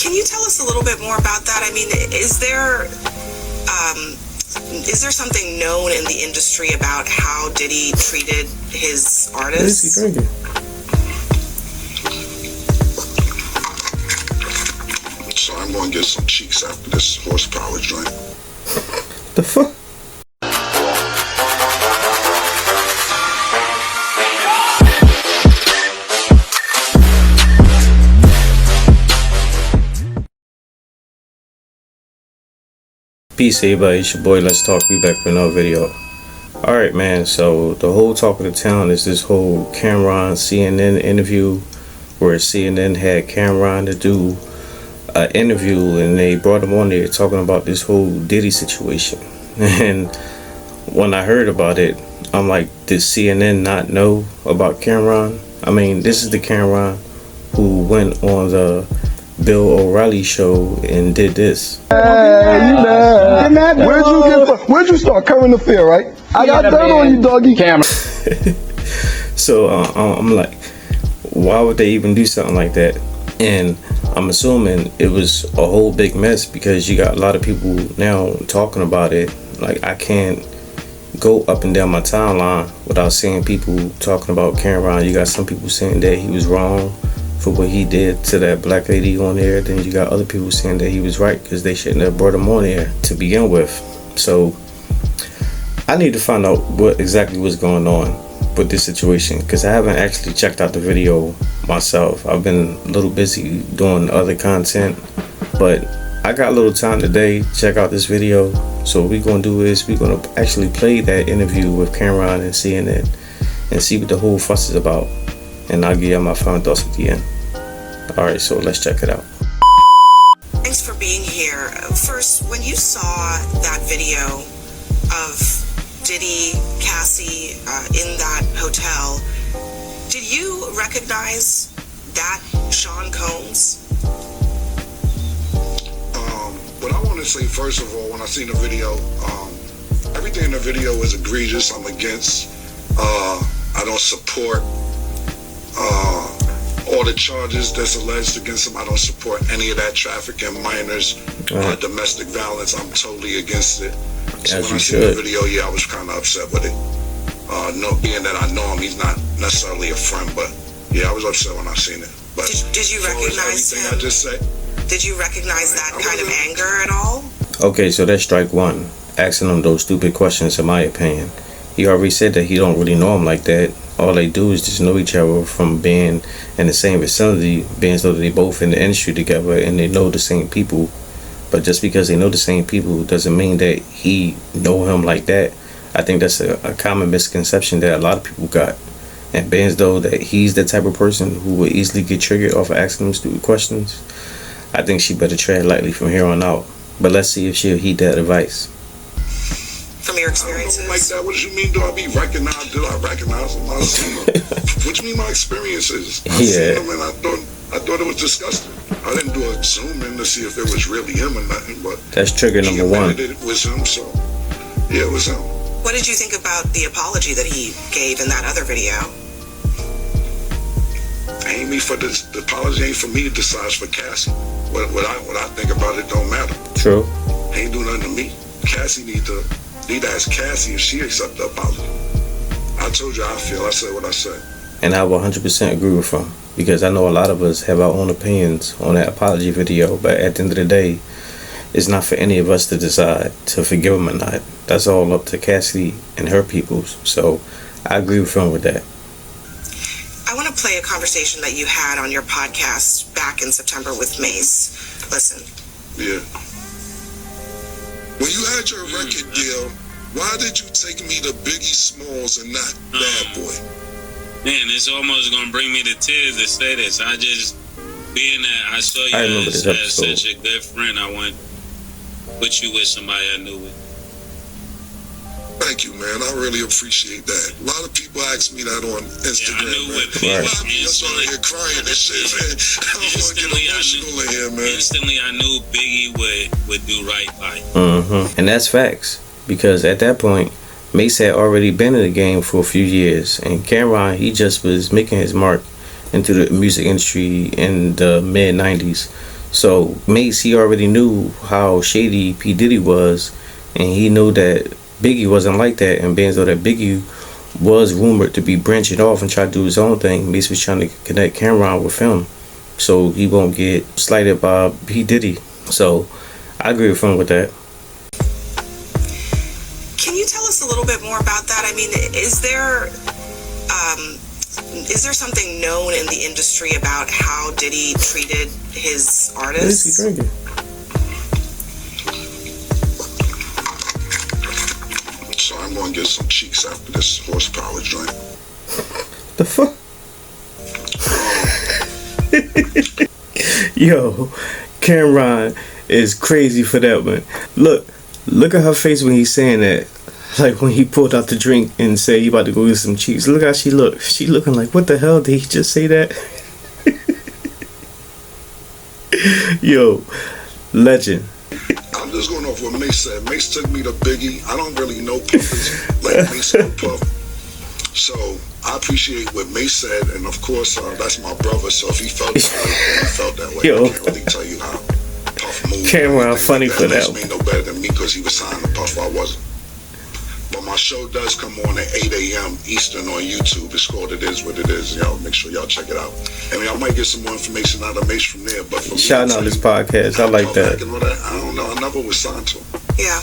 Can you tell us a little bit more about that? I mean, is there something known in the industry about how Diddy treated his artists? What is he drinking? So I'm going to get some cheeks after this horsepower joint. The fuck? Peace everybody, it's your boy Let's Talk. We back with another video. Alright man, so the whole talk of the town is this whole Cameron CNN interview, where CNN had Cameron to do an interview and they brought him on there talking about this whole Diddy situation. And when I heard about it, I'm like, did CNN not know about Cameron? I mean, this is the Cameron who went on the Bill O'Reilly show and did this. Hey, where'd you start? Current affair, right? I got dirt on you, doggy. Camera. So I'm like, why would they even do something like that? And I'm assuming it was a whole big mess because you got a lot of people now talking about it. Like, I can't go up and down my timeline without seeing people talking about Cameron. You got some people saying that he was wrong for what he did to that black lady on there. Then you got other people saying that he was right because they shouldn't have brought him on there to begin with. So I need to find out what exactly was going on with this situation, because I haven't actually checked out the video myself. I've been a little busy doing other content, but I got a little time today to check out this video. So what we're gonna do is we're gonna actually play that interview with Cameron and CNN and see what the whole fuss is about, and I'll give you my final thoughts at the end. Alright, so let's check it out. Thanks for being here. First, when you saw that video of Diddy, Cassie in that hotel, did you recognize that Sean Combs? What I want to say, first of all, when I seen the video, everything in the video is egregious. I'm against. I don't support all the charges that's alleged against him. I don't support any of that, trafficking minors, domestic violence. I'm totally against it. So when I seen the video, yeah, I was kind of upset with it. Being that I know him, he's not necessarily a friend, but yeah, I was upset when I seen it. But did you recognize him? I just said, did you recognize that kind of anger at all? Okay, so that's strike one. Asking him those stupid questions, in my opinion. He already said that he don't really know him like that. All they do is just know each other from being in the same vicinity, being so that they both in the industry together and they know the same people. But just because they know the same people doesn't mean that he know him like that. I think that's a common misconception that a lot of people got. And being as though that he's the type of person who would easily get triggered off of asking them stupid questions, I think she better tread lightly from here on out. But let's see if she'll heed that advice. From your experiences? Like that, what do you mean? Do I be recognized? Did I recognize him? I seen him. What do you mean my experiences? I seen him and I thought it was disgusting. I didn't do a zoom in to see if it was really him or nothing, but that's trigger number one. It was him, so yeah, it was him. What did you think about the apology that he gave in that other video? Ain't me for this. The apology ain't for me to decide, for Cassie. What I think about it don't matter. True. Ain't do nothing to me. Cassie need to ask Cassie if she accept the apology. I told you how I feel. I said what I said. And I will 100% agree with him, because I know a lot of us have our own opinions on that apology video, but at the end of the day, it's not for any of us to decide to forgive him or not. That's all up to Cassie and her peoples. So I agree with him with that. I want to play a conversation that you had on your podcast back in September with Mace. Listen. Yeah. When you had your record deal, why did you take me to Biggie Smalls and not Bad Boy? Man, it's almost gonna bring me to tears to say this. I just, being that I saw you as such a good friend, I want to put you with somebody I knew with. Thank you, man. I really appreciate that. A lot of people ask me that on Instagram, man. Instantly, crying and shit, man. I don't want to get emotional in here, man. Instantly, I knew Biggie would do right by you. And that's facts, because at that point, Mace had already been in the game for a few years, and Cameron, he just was making his mark into the music industry in the mid-90s. So Mace, he already knew how shady P Diddy was, and he knew that Biggie wasn't like that. And being though that Biggie was rumored to be branching off and try to do his own thing, Mace was trying to connect Cameron with him, so he won't get slighted by P Diddy. So I agree with him with that. Can you tell us a little bit more about that? I mean, is there something known in the industry about how Diddy treated his artists? What is he drinking? So I'm going to get some cheeks after this horsepower joint. The fuck? Yo, Cameron is crazy for that one. Look at her face when he's saying that. Like when he pulled out the drink and said he about to go get some cheeks. Look how she looked. She looking like, what the hell, did he just say that? Yo, legend. I'm just going off what Mace said. Mace took me to Biggie. I don't really know puppets like Mace and Puff. So I appreciate what Mace said, and of course that's my brother. So if he felt that way, then he felt that way. Yo. I can't really tell you how Puff moved. Cameron funny for that. Mace made no better than me because he was signed to Puff. I wasn't. But my show does come on at 8 a.m. Eastern on YouTube. It's called It Is What It Is. Y'all make sure y'all check it out. I mean, I might get some more information out of Mace from there. But for shouting out this podcast, I like that. I don't know. I never was signed to him. Yeah.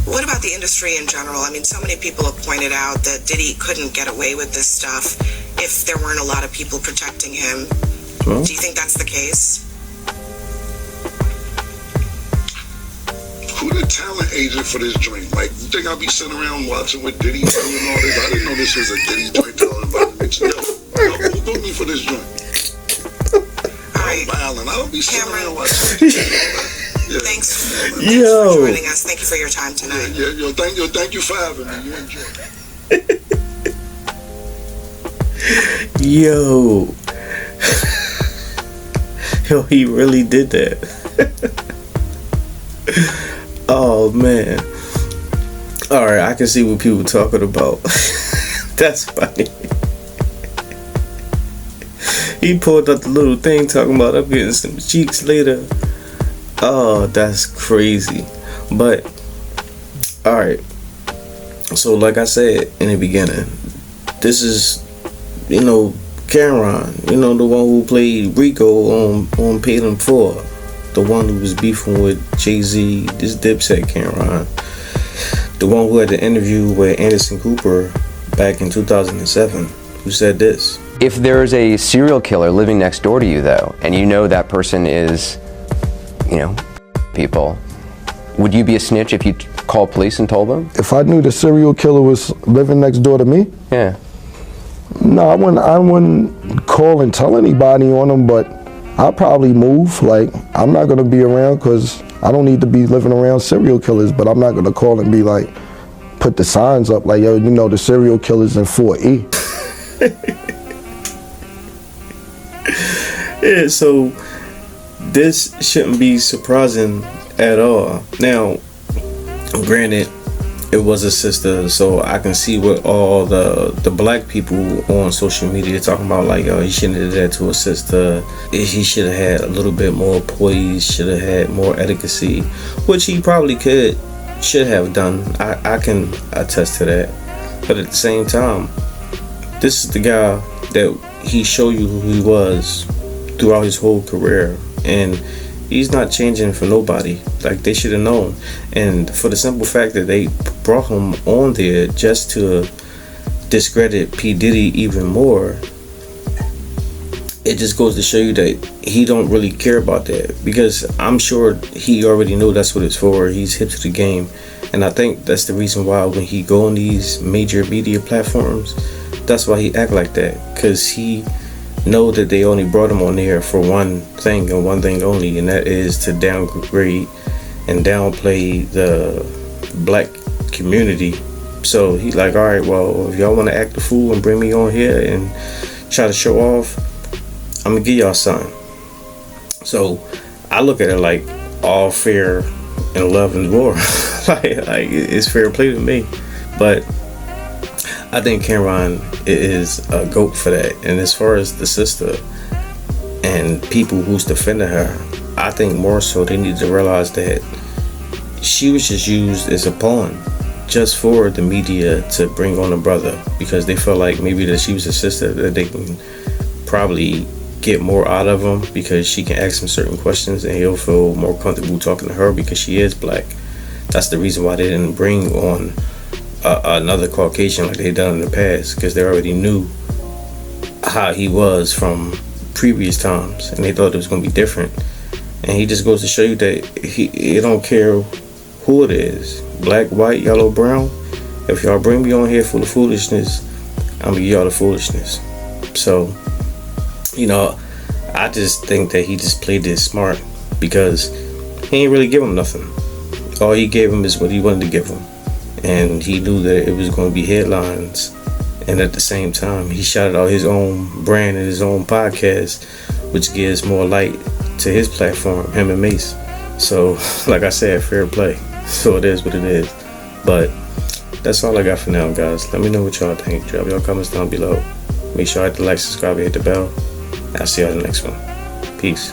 What about the industry in general? I mean, so many people have pointed out that Diddy couldn't get away with this stuff if there weren't a lot of people protecting him. Well, do you think that's the case? Who the talent agent for this joint? Like, you think I'll be sitting around watching what Diddy doing all this? I didn't know this was a Diddy joint talent about to mix it up. Who booked me for this joint? All right. I don't be sitting around watching. Yeah. Thanks for joining us. Thank you for your time tonight. Yeah, thank you for having me. You enjoy it. Yo, he really did that. Oh man. Alright, I can see what people talking about. That's funny. He pulled out the little thing talking about I'm getting some cheeks later. Oh, that's crazy. But alright. So like I said in the beginning, this is, Cameron, the one who played Rico on Paid in Full. The one who was beefing with Jay-Z, this Dipset Cameron. The one who had the interview with Anderson Cooper back in 2007, who said this. If there's a serial killer living next door to you, though, and you know that person is, people, would you be a snitch if you called police and told them? If I knew the serial killer was living next door to me? Yeah. No, I wouldn't call and tell anybody on him, but I'll probably move. Like, I'm not going to be around because I don't need to be living around serial killers, but I'm not going to call and be like, put the signs up like, yo, the serial killer's in 4E. Yeah, so this shouldn't be surprising at all. Now, granted, it was a sister, so I can see what all the black people on social media talking about, like, he shouldn't have did that to a sister. He should have had a little bit more poise, should have had more etiquette, which he probably should have done. I can attest to that. But at the same time, this is the guy that he showed you who he was throughout his whole career, and he's not changing for nobody. Like, they should have known. And for the simple fact that they brought him on there just to discredit P Diddy even more, it just goes to show you that he don't really care about that, because I'm sure he already knew that's what it's for. He's hip to the game, and I think that's the reason why when he go on these major media platforms, that's why he act like that, because he know that they only brought him on there for one thing and one thing only, and that is to downgrade and downplay the black community. So he like, all right, well, if y'all want to act the fool and bring me on here and try to show off, I'm gonna give y'all something. So I look at it like all fair and love and war. like it's fair play to me. But I think Cameron is a GOAT for that. And as far as the sister and people who's defending her, I think more so they need to realize that she was just used as a pawn just for the media to bring on a brother, because they felt like maybe that she was a sister, that they can probably get more out of him because she can ask him certain questions and he'll feel more comfortable talking to her because she is black. That's the reason why they didn't bring on another Caucasian like they done in the past, because they already knew how he was from previous times and they thought it was going to be different. And he just goes to show you that he don't care who it is, black, white, yellow, brown. If y'all bring me on here for the foolishness, I'm gonna give y'all the foolishness. So, you know, I just think that he just played this smart because he ain't really give him nothing. All he gave him is what he wanted to give him, and he knew that it was going to be headlines. And at the same time, he shouted out his own brand and his own podcast, which gives more light to his platform, him and Mace. So, like I said, fair play. So it is what it is. But that's all I got for now, guys. Let me know what y'all think. Drop y'all comments down below. Make sure I hit the like, subscribe, and hit the bell. I'll see y'all in the next one. Peace.